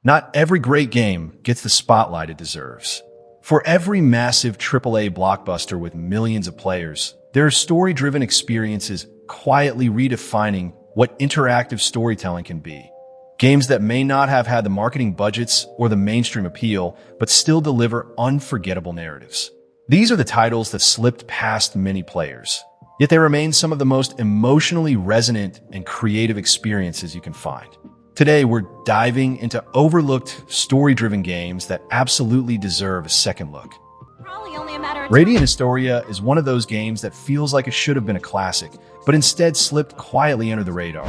Not every great game gets the spotlight it deserves. For every massive AAA blockbuster with millions of players, there are story-driven experiences quietly redefining what interactive storytelling can be. Games that may not have had the marketing budgets or the mainstream appeal, but still deliver unforgettable narratives. These are the titles that slipped past many players, yet they remain some of the most emotionally resonant and creative experiences you can find. Today, we're diving into overlooked, story-driven games that absolutely deserve a second look. Radiant Historia is one of those games that feels like it should have been a classic, but instead slipped quietly under the radar.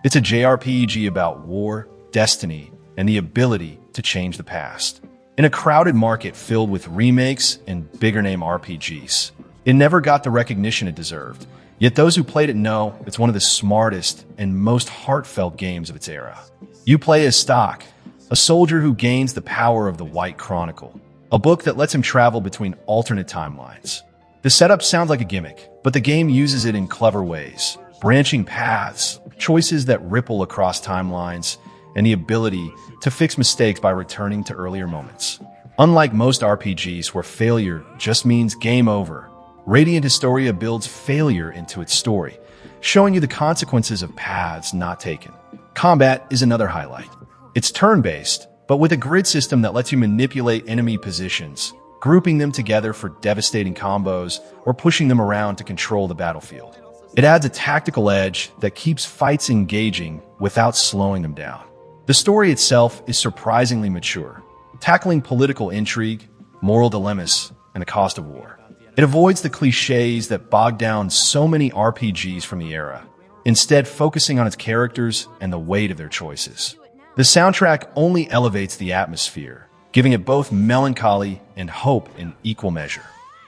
It's a JRPG about war, destiny, and the ability to change the past. In a crowded market filled with remakes and bigger-name RPGs, it never got the recognition it deserved. Yet those who played it know it's one of the smartest and most heartfelt games of its era. You play as Stock, a soldier who gains the power of the White Chronicle, a book that lets him travel between alternate timelines. The setup sounds like a gimmick, but the game uses it in clever ways. Branching paths, choices that ripple across timelines, and the ability to fix mistakes by returning to earlier moments. Unlike most RPGs where failure just means game over, Radiant Historia builds failure into its story, showing you the consequences of paths not taken. Combat is another highlight. It's turn-based, but with a grid system that lets you manipulate enemy positions, grouping them together for devastating combos or pushing them around to control the battlefield. It adds a tactical edge that keeps fights engaging without slowing them down. The story itself is surprisingly mature, tackling political intrigue, moral dilemmas, and the cost of war. It avoids the cliches that bog down so many RPGs from the era, instead focusing on its characters and the weight of their choices. The soundtrack only elevates the atmosphere, giving it both melancholy and hope in equal measure.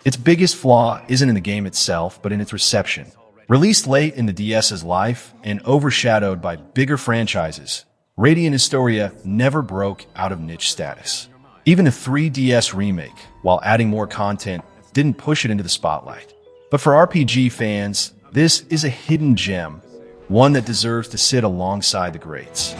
Its biggest flaw isn't in the game itself, but in its reception. Released late in the DS's life and overshadowed by bigger franchises, Radiant Historia never broke out of niche status. Even the 3DS remake, while adding more content, didn't push it into the spotlight. But for RPG fans, this is a hidden gem, one that deserves to sit alongside the greats.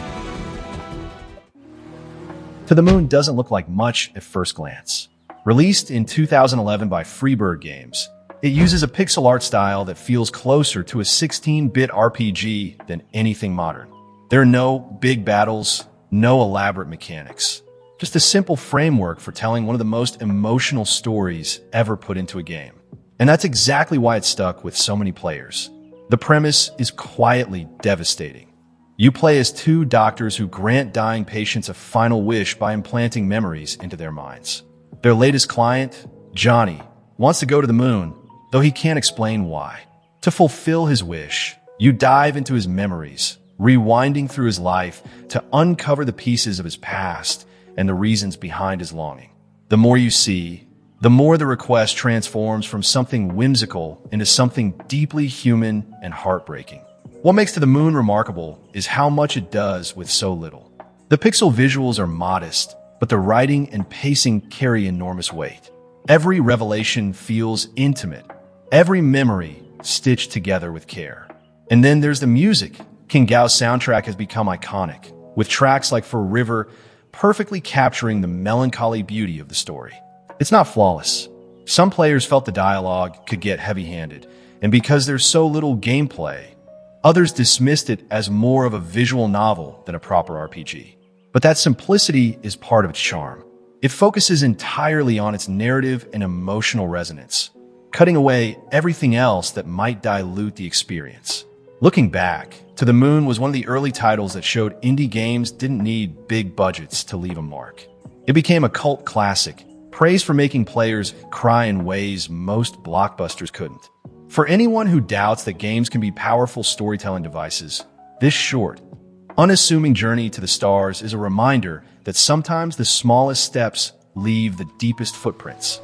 To the Moon doesn't look like much at first glance. Released in 2011 by Freebird Games, it uses a pixel art style that feels closer to a 16-bit RPG than anything modern. There are no big battles, no elaborate mechanics. Just a simple framework for telling one of the most emotional stories ever put into a game. And that's exactly why it stuck with so many players. The premise is quietly devastating. You play as two doctors who grant dying patients a final wish by implanting memories into their minds. Their latest client, Johnny, wants to go to the moon, though he can't explain why. To fulfill his wish, you dive into his memories, rewinding through his life to uncover the pieces of his past and the reasons behind his longing. The more you see, the more the request transforms from something whimsical into something deeply human and heartbreaking. What makes To the Moon remarkable is how much it does with so little. The pixel visuals are modest, but the writing and pacing carry enormous weight. Every revelation feels intimate, every memory stitched together with care. And then there's the music. King Gao's soundtrack has become iconic, with tracks like For River perfectly capturing the melancholy beauty of the story. It's not flawless. Some players felt the dialogue could get heavy-handed, and because there's so little gameplay, others dismissed it as more of a visual novel than a proper RPG. But that simplicity is part of its charm. It focuses entirely on its narrative and emotional resonance, cutting away everything else that might dilute the experience. Looking back, To the Moon was one of the early titles that showed indie games didn't need big budgets to leave a mark. It became a cult classic, praised for making players cry in ways most blockbusters couldn't. For anyone who doubts that games can be powerful storytelling devices, this short, unassuming journey to the stars is a reminder that sometimes the smallest steps leave the deepest footprints.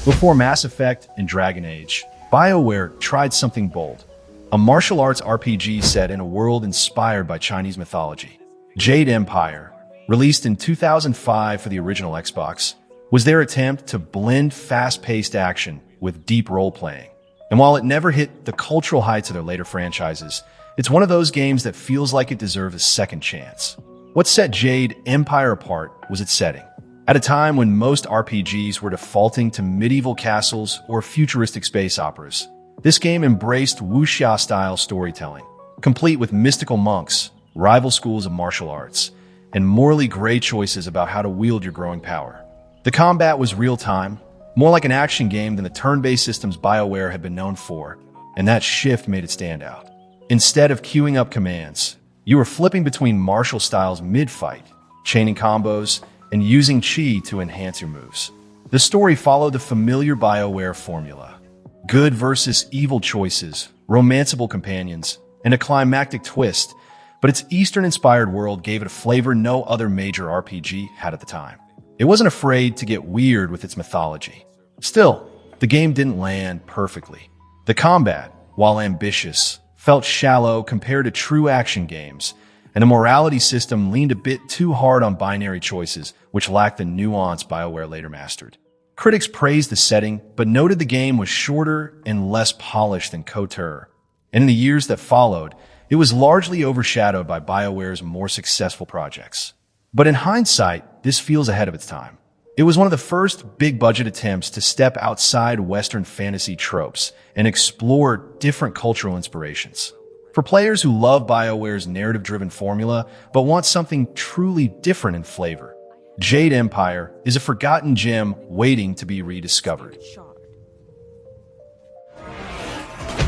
Before Mass Effect and Dragon Age, BioWare tried something bold, a martial arts RPG set in a world inspired by Chinese mythology. Jade Empire, released in 2005 for the original Xbox, was their attempt to blend fast-paced action with deep role-playing. And while it never hit the cultural heights of their later franchises, It's one of those games that feels like it deserves a second chance. What set Jade Empire apart was its setting. At a time when most RPGs were defaulting to medieval castles or futuristic space operas, this game embraced wuxia-style storytelling, complete with mystical monks, rival schools of martial arts, and morally gray choices about how to wield your growing power. The combat was real-time, more like an action game than the turn-based systems BioWare had been known for, and that shift made it stand out. Instead of queuing up commands, you were flipping between martial styles mid-fight, chaining combos, and using chi to enhance your moves. The story followed the familiar BioWare formula. Good versus evil choices, romanceable companions, and a climactic twist, but its Eastern-inspired world gave it a flavor no other major RPG had at the time. It wasn't afraid to get weird with its mythology. Still, the game didn't land perfectly. The combat, while ambitious, felt shallow compared to true action games, and the morality system leaned a bit too hard on binary choices, which lacked the nuance BioWare later mastered. Critics praised the setting, but noted the game was shorter and less polished than KOTOR. And in the years that followed, it was largely overshadowed by BioWare's more successful projects. But in hindsight, this feels ahead of its time. It was one of the first big-budget attempts to step outside Western fantasy tropes and explore different cultural inspirations. For players who love BioWare's narrative-driven formula but want something truly different in flavor, Jade Empire is a forgotten gem waiting to be rediscovered.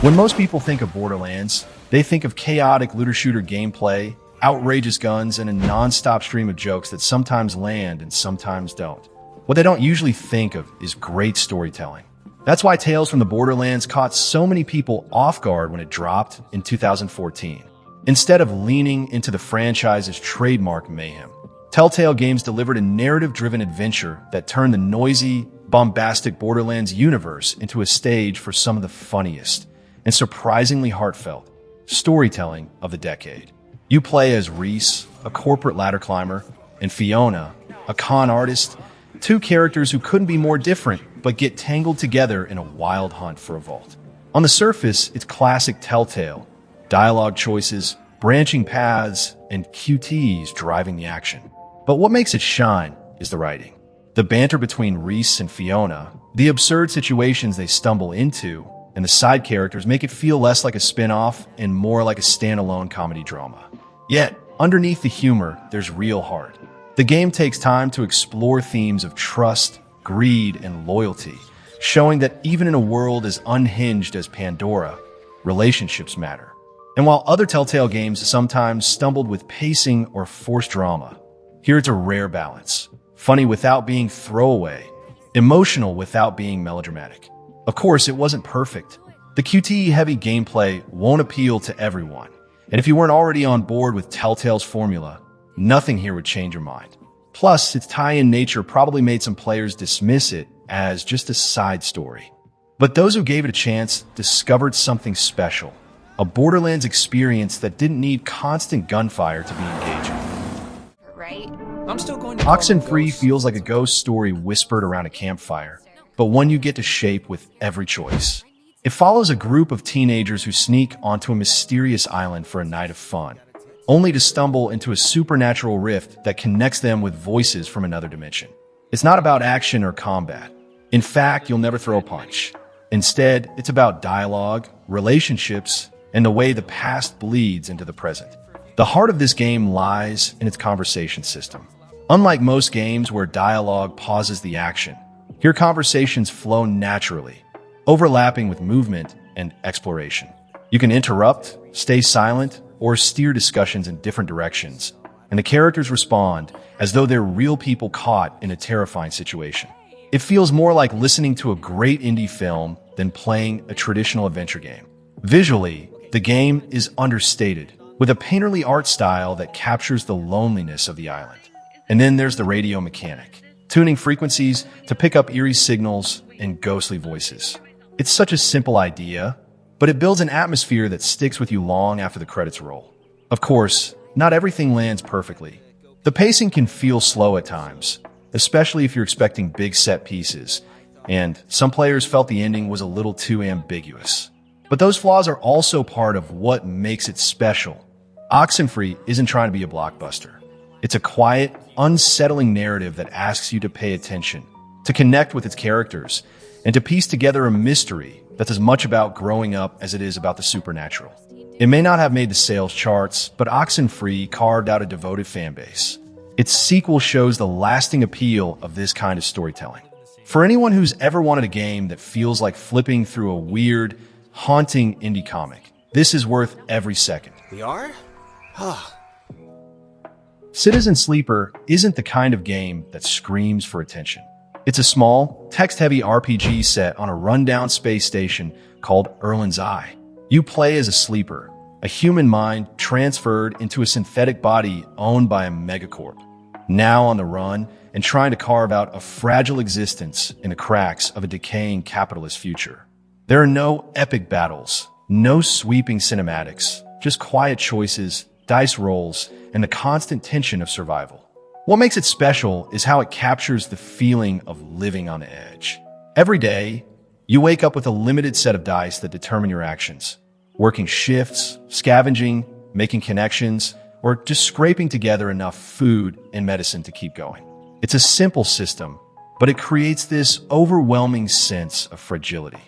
When most people think of Borderlands, they think of chaotic looter-shooter gameplay, outrageous guns, and a non-stop stream of jokes that sometimes land and sometimes don't. What they don't usually think of is great storytelling. That's why Tales from the Borderlands caught so many people off guard when it dropped in 2014. Instead of leaning into the franchise's trademark mayhem, Telltale Games delivered a narrative-driven adventure that turned the noisy, bombastic Borderlands universe into a stage for some of the funniest and surprisingly heartfelt storytelling of the decade. You play as Reese, a corporate ladder climber, and Fiona, a con artist, two characters who couldn't be more different but get tangled together in a wild hunt for a vault. On the surface, it's classic Telltale. Dialogue choices, branching paths, and QTs driving the action. But what makes it shine is the writing. The banter between Reese and Fiona, the absurd situations they stumble into, and the side characters make it feel less like a spin-off and more like a standalone comedy drama. Yet, underneath the humor, there's real heart. The game takes time to explore themes of trust, greed, and loyalty, showing that even in a world as unhinged as Pandora, relationships matter. And while other Telltale games sometimes stumbled with pacing or forced drama, here it's a rare balance. Funny without being throwaway, emotional without being melodramatic. Of course, it wasn't perfect. The QTE-heavy gameplay won't appeal to everyone, and if you weren't already on board with Telltale's formula, nothing here would change your mind. Plus, its tie-in nature probably made some players dismiss it as just a side story. But those who gave it a chance discovered something special, a Borderlands experience that didn't need constant gunfire to be engaging. Right? Oxenfree feels like a ghost story whispered around a campfire, but one you get to shape with every choice. It follows a group of teenagers who sneak onto a mysterious island for a night of fun, only to stumble into a supernatural rift that connects them with voices from another dimension. It's not about action or combat. In fact, you'll never throw a punch. Instead, it's about dialogue, relationships, and the way the past bleeds into the present. The heart of this game lies in its conversation system. Unlike most games where dialogue pauses the action, here conversations flow naturally, overlapping with movement and exploration. You can interrupt, stay silent, or steer discussions in different directions, and the characters respond as though they're real people caught in a terrifying situation. It feels more like listening to a great indie film than playing a traditional adventure game. Visually, the game is understated, with a painterly art style that captures the loneliness of the island. And then there's the radio mechanic, tuning frequencies to pick up eerie signals and ghostly voices. It's such a simple idea, but it builds an atmosphere that sticks with you long after the credits roll. Of course, not everything lands perfectly. The pacing can feel slow at times, especially if you're expecting big set pieces, and some players felt the ending was a little too ambiguous. But those flaws are also part of what makes it special. Oxenfree isn't trying to be a blockbuster. It's a quiet, unsettling narrative that asks you to pay attention, to connect with its characters, and to piece together a mystery that's as much about growing up as it is about the supernatural. It may not have made the sales charts, but Oxenfree carved out a devoted fan base. Its sequel shows the lasting appeal of this kind of storytelling. For anyone who's ever wanted a game that feels like flipping through a weird, haunting indie comic, this is worth every second. We are? Citizen Sleeper isn't the kind of game that screams for attention. It's a small, text-heavy RPG set on a rundown space station called Erlin's Eye. You play as a sleeper, a human mind transferred into a synthetic body owned by a megacorp, now on the run and trying to carve out a fragile existence in the cracks of a decaying capitalist future. There are no epic battles, no sweeping cinematics, just quiet choices, dice rolls, and the constant tension of survival. What makes it special is how it captures the feeling of living on edge. Every day, you wake up with a limited set of dice that determine your actions. Working shifts, scavenging, making connections, or just scraping together enough food and medicine to keep going. It's a simple system, but it creates this overwhelming sense of fragility.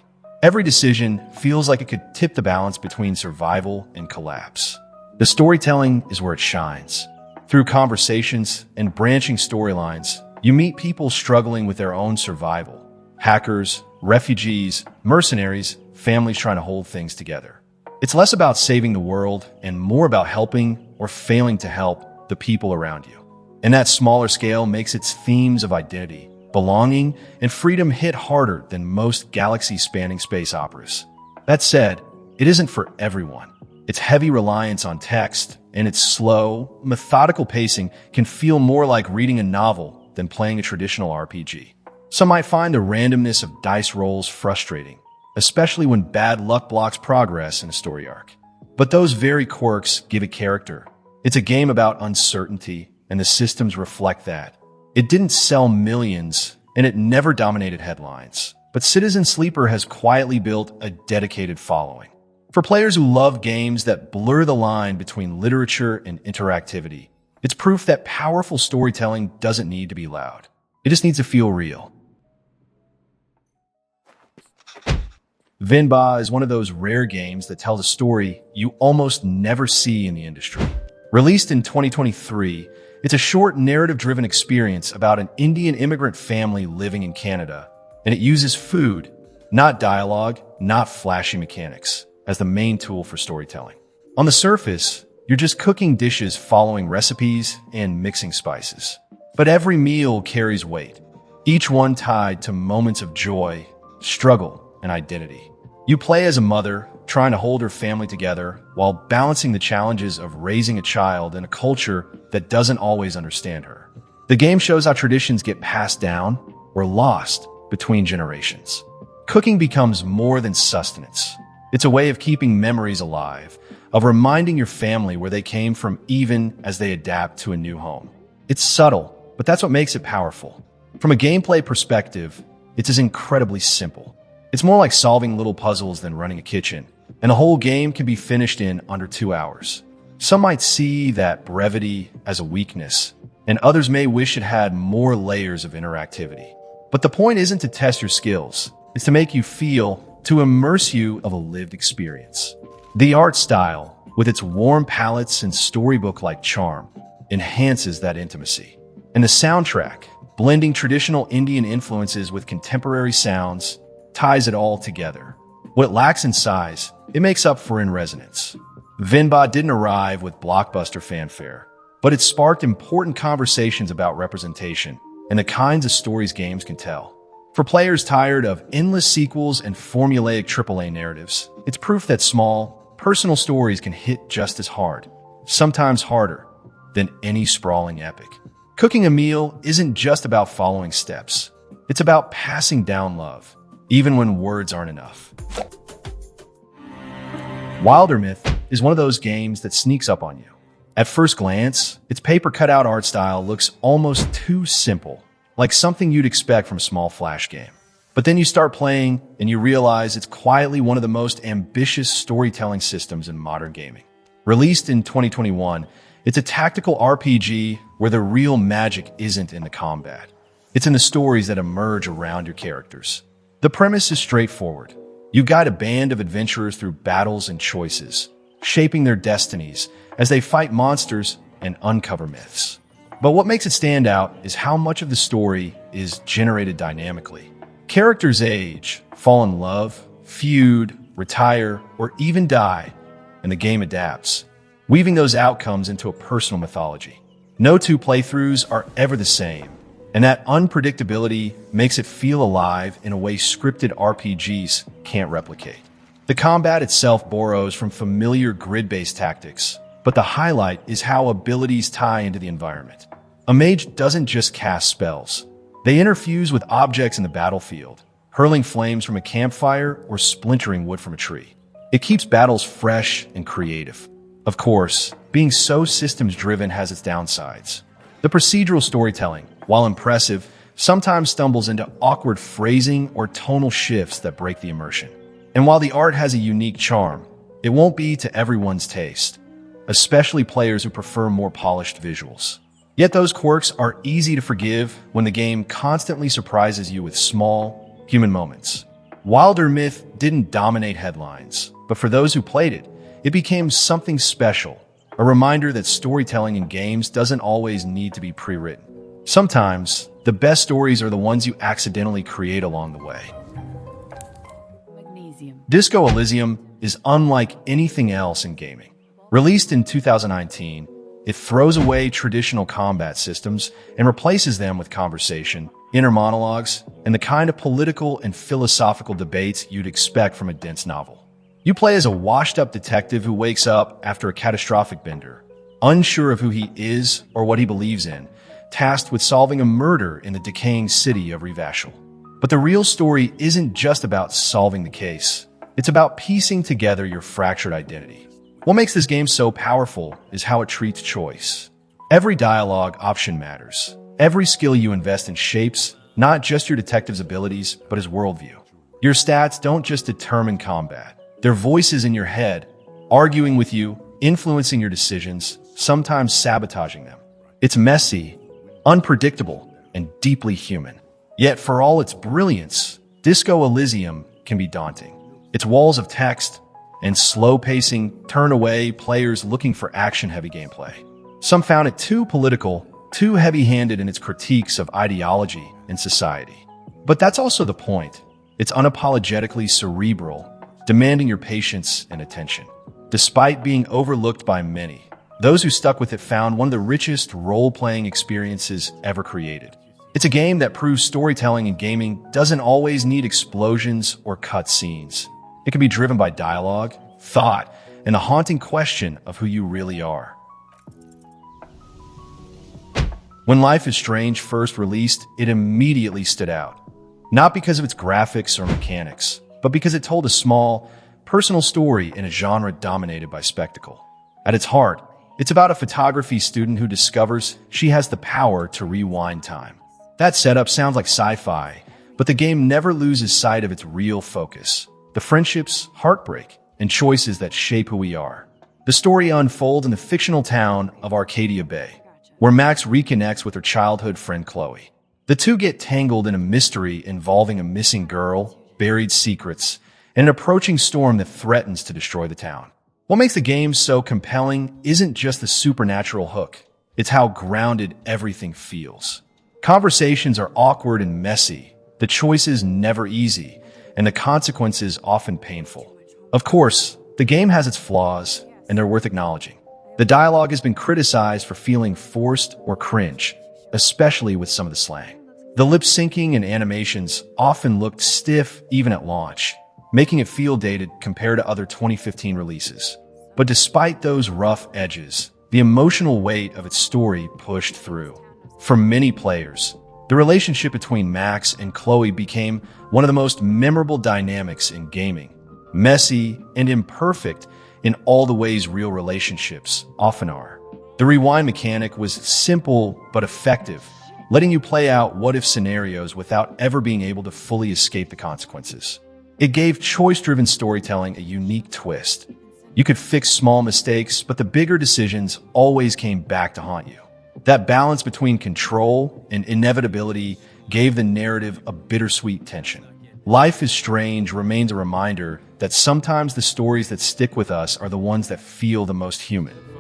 Every decision feels like it could tip the balance between survival and collapse. The storytelling is where it shines. Through conversations and branching storylines, you meet people struggling with their own survival. Hackers, refugees, mercenaries, families trying to hold things together. It's less about saving the world and more about helping or failing to help the people around you. And that smaller scale makes its themes of identity, belonging, and freedom hit harder than most galaxy-spanning space operas. That said, it isn't for everyone. Its heavy reliance on text and its slow, methodical pacing can feel more like reading a novel than playing a traditional RPG. Some might find the randomness of dice rolls frustrating, especially when bad luck blocks progress in a story arc. But those very quirks give it character. It's a game about uncertainty, and the systems reflect that. It didn't sell millions, and it never dominated headlines. But Citizen Sleeper has quietly built a dedicated following. For players who love games that blur the line between literature and interactivity, it's proof that powerful storytelling doesn't need to be loud. It just needs to feel real. Vinba is one of those rare games that tells a story you almost never see in the industry. Released in 2023, it's a short narrative-driven experience about an Indian immigrant family living in Canada, and it uses food, not dialogue, not flashy mechanics, as the main tool for storytelling. On the surface, you're just cooking dishes following recipes and mixing spices. But every meal carries weight, each one tied to moments of joy, struggle, and identity. You play as a mother, trying to hold her family together while balancing the challenges of raising a child in a culture that doesn't always understand her. The game shows how traditions get passed down or lost between generations. Cooking becomes more than sustenance. It's a way of keeping memories alive, of reminding your family where they came from even as they adapt to a new home. It's subtle, but that's what makes it powerful. From a gameplay perspective, it's as incredibly simple. It's more like solving little puzzles than running a kitchen, and the whole game can be finished in under 2 hours. Some might see that brevity as a weakness, and others may wish it had more layers of interactivity. But the point isn't to test your skills, it's to make you feel, to immerse you of a lived experience. The art style, with its warm palettes and storybook-like charm, enhances that intimacy. And the soundtrack, blending traditional Indian influences with contemporary sounds, ties it all together. What lacks in size, it makes up for in resonance. Vinba didn't arrive with blockbuster fanfare, but it sparked important conversations about representation and the kinds of stories games can tell. For players tired of endless sequels and formulaic AAA narratives, it's proof that small, personal stories can hit just as hard, sometimes harder, than any sprawling epic. Cooking a meal isn't just about following steps. It's about passing down love, even when words aren't enough. Wildermyth is one of those games that sneaks up on you. At first glance, its paper cutout art style looks almost too simple, like something you'd expect from a small Flash game. But then you start playing and you realize it's quietly one of the most ambitious storytelling systems in modern gaming. Released in 2021, it's a tactical RPG where the real magic isn't in the combat. It's in the stories that emerge around your characters. The premise is straightforward. You guide a band of adventurers through battles and choices, shaping their destinies as they fight monsters and uncover myths. But what makes it stand out is how much of the story is generated dynamically. Characters age, fall in love, feud, retire, or even die, and the game adapts, weaving those outcomes into a personal mythology. No two playthroughs are ever the same, and that unpredictability makes it feel alive in a way scripted RPGs can't replicate. The combat itself borrows from familiar grid-based tactics, but the highlight is how abilities tie into the environment. A mage doesn't just cast spells. They interfuse with objects in the battlefield, hurling flames from a campfire or splintering wood from a tree. It keeps battles fresh and creative. Of course, being so systems-driven has its downsides. The procedural storytelling, while impressive, sometimes stumbles into awkward phrasing or tonal shifts that break the immersion. And while the art has a unique charm, it won't be to everyone's taste, especially players who prefer more polished visuals. Yet those quirks are easy to forgive when the game constantly surprises you with small, human moments. Wilder Myth didn't dominate headlines, but for those who played it, it became something special, a reminder that storytelling in games doesn't always need to be pre-written. Sometimes, the best stories are the ones you accidentally create along the way. Disco Elysium is unlike anything else in gaming. Released in 2019, it throws away traditional combat systems and replaces them with conversation, inner monologues, and the kind of political and philosophical debates you'd expect from a dense novel. You play as a washed-up detective who wakes up after a catastrophic bender, unsure of who he is or what he believes in, tasked with solving a murder in the decaying city of Revachol. But the real story isn't just about solving the case. It's about piecing together your fractured identity. What makes this game so powerful is how it treats choice. Every dialogue option matters. Every skill you invest in shapes not just your detective's abilities, but his worldview. Your stats don't just determine combat. They're voices in your head, arguing with you, influencing your decisions, sometimes sabotaging them. It's messy, unpredictable, and deeply human. Yet for all its brilliance, Disco Elysium can be daunting. Its walls of text and slow pacing turn away players looking for action-heavy gameplay. Some found it too political, too heavy-handed in its critiques of ideology and society. But that's also the point. It's unapologetically cerebral, demanding your patience and attention. Despite being overlooked by many, those who stuck with it found one of the richest role-playing experiences ever created. It's a game that proves storytelling in gaming doesn't always need explosions or cutscenes. It can be driven by dialogue, thought, and the haunting question of who you really are. When Life is Strange first released, it immediately stood out. Not because of its graphics or mechanics, but because it told a small, personal story in a genre dominated by spectacle. At its heart, it's about a photography student who discovers she has the power to rewind time. That setup sounds like sci-fi, but the game never loses sight of its real focus: the friendships, heartbreak, and choices that shape who we are. The story unfolds in the fictional town of Arcadia Bay, where Max reconnects with her childhood friend Chloe. The two get tangled in a mystery involving a missing girl, buried secrets, and an approaching storm that threatens to destroy the town. What makes the game so compelling isn't just the supernatural hook. It's how grounded everything feels. Conversations are awkward and messy, the choices never easy, and the consequences often painful. Of course, the game has its flaws, and they're worth acknowledging. The dialogue has been criticized for feeling forced or cringe, especially with some of the slang. The lip syncing and animations often looked stiff even at launch, making it feel dated compared to other 2015 releases. But despite those rough edges, the emotional weight of its story pushed through. For many players, the relationship between Max and Chloe became one of the most memorable dynamics in gaming. Messy and imperfect in all the ways real relationships often are. The rewind mechanic was simple but effective, letting you play out what-if scenarios without ever being able to fully escape the consequences. It gave choice-driven storytelling a unique twist. You could fix small mistakes, but the bigger decisions always came back to haunt you. That balance between control and inevitability gave the narrative a bittersweet tension. Life is Strange remains a reminder that sometimes the stories that stick with us are the ones that feel the most human.